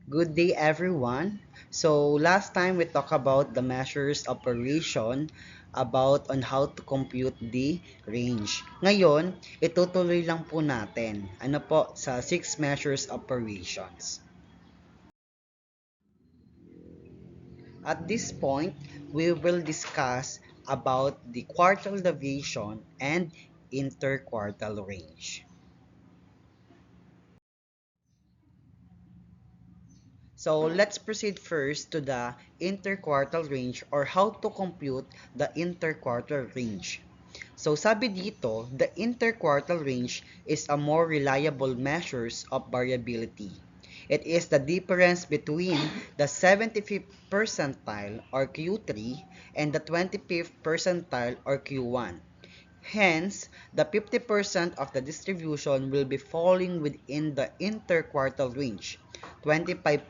Good day everyone. So last time we talked about the measures operation about on how to compute the range. Ngayon, itutuloy lang po natin. Ano po sa 6 measures operations. At this point, we will discuss about the quartile deviation and interquartile range. So let's proceed first to the interquartile range or how to compute the interquartile range. So sabi dito, the interquartile range is a more reliable measures of variability. It is the difference between the 75th percentile or Q3 and the 25th percentile or Q1. Hence, the 50% of the distribution will be falling within the interquartile range. 25%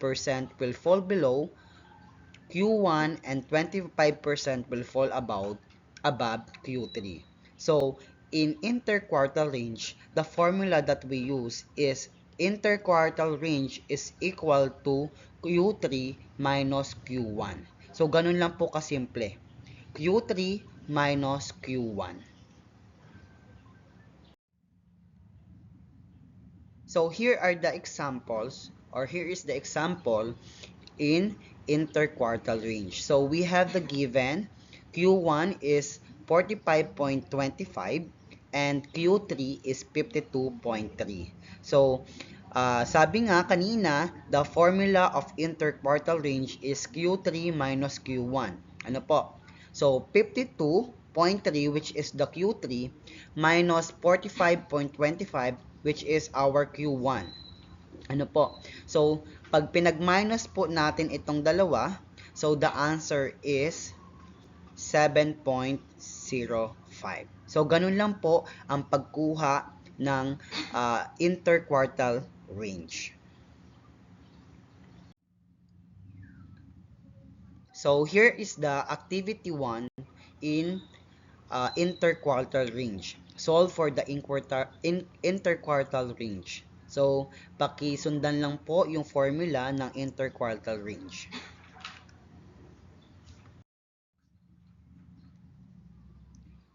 will fall below Q1 and 25% will fall above Q3. So, in interquartile range, the formula that we use is interquartile range is equal to Q3 minus Q1. So, ganun lang po kasimple. Q3 minus Q1. So here are the examples, or here is the example in interquartile range. So we have the given Q1 is 45.25 and Q3 is 52.3. So sabi nga kanina, the formula of interquartile range is Q3 minus Q1. Ano po? So 52.3 which is the Q3 minus 45.25 which is our Q1. Ano po? So, pag pinag-minus po natin itong dalawa, so the answer is 7.05. So, ganun lang po ang pagkuha ng interquartile range. So, here is the activity 1 in interquartile range. Solve for the interquartile range. So, pakisundan lang po yung formula ng interquartile range.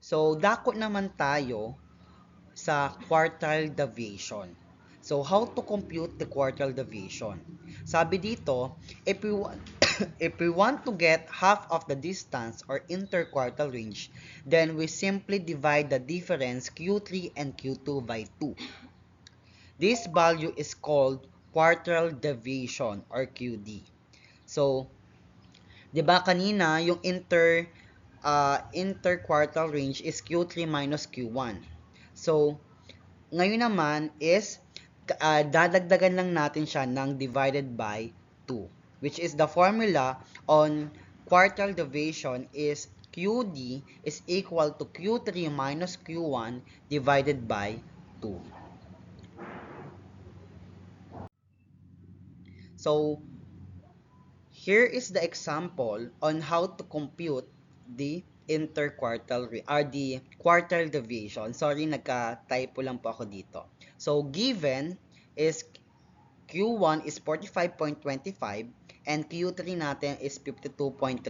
So, dako naman tayo sa quartile deviation. So, how to compute the quartile deviation? Sabi dito, if we want, if we want to get half of the distance or interquartile range, then we simply divide the difference Q3 and Q2 by 2. This value is called quartile deviation or QD. So, 'di ba kanina yung interquartile range is Q3 minus Q1. So, ngayon naman is dadagdagan lang natin siya ng divided by 2, which is the formula on quartile deviation is QD is equal to Q3 minus Q1 divided by 2. So, here is the example on how to compute the interquartile or the quartile deviation. Sorry, nagka-typo lang po ako dito. So, given is Q1 is 45.25 and Q3 natin is 52.3.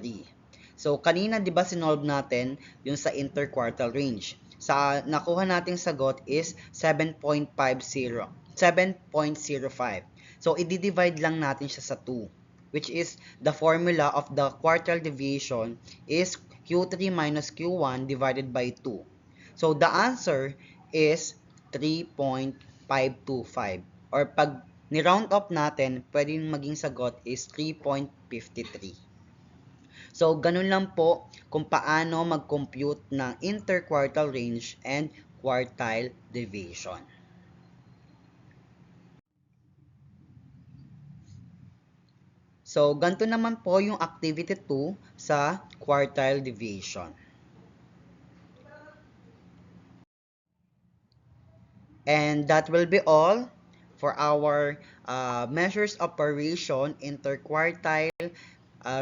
So, kanina 'di ba sinolve natin yung sa interquartile range. Sa nakuha nating sagot is 7.50, 7.05. So, i-divide lang natin siya sa 2, which is the formula of the quartile deviation is Q3 minus Q1 divided by 2. So, the answer is 3.525. Or pag ni-round up natin, pwedeng maging sagot is 3.53. So, ganun lang po kung paano mag-compute ng interquartile range and quartile deviation. So, ganito naman po yung activity 2 sa quartile deviation. And that will be all for our measures operation, interquartile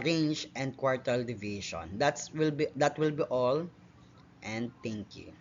range, and quartile deviation. That will be all, and thank you.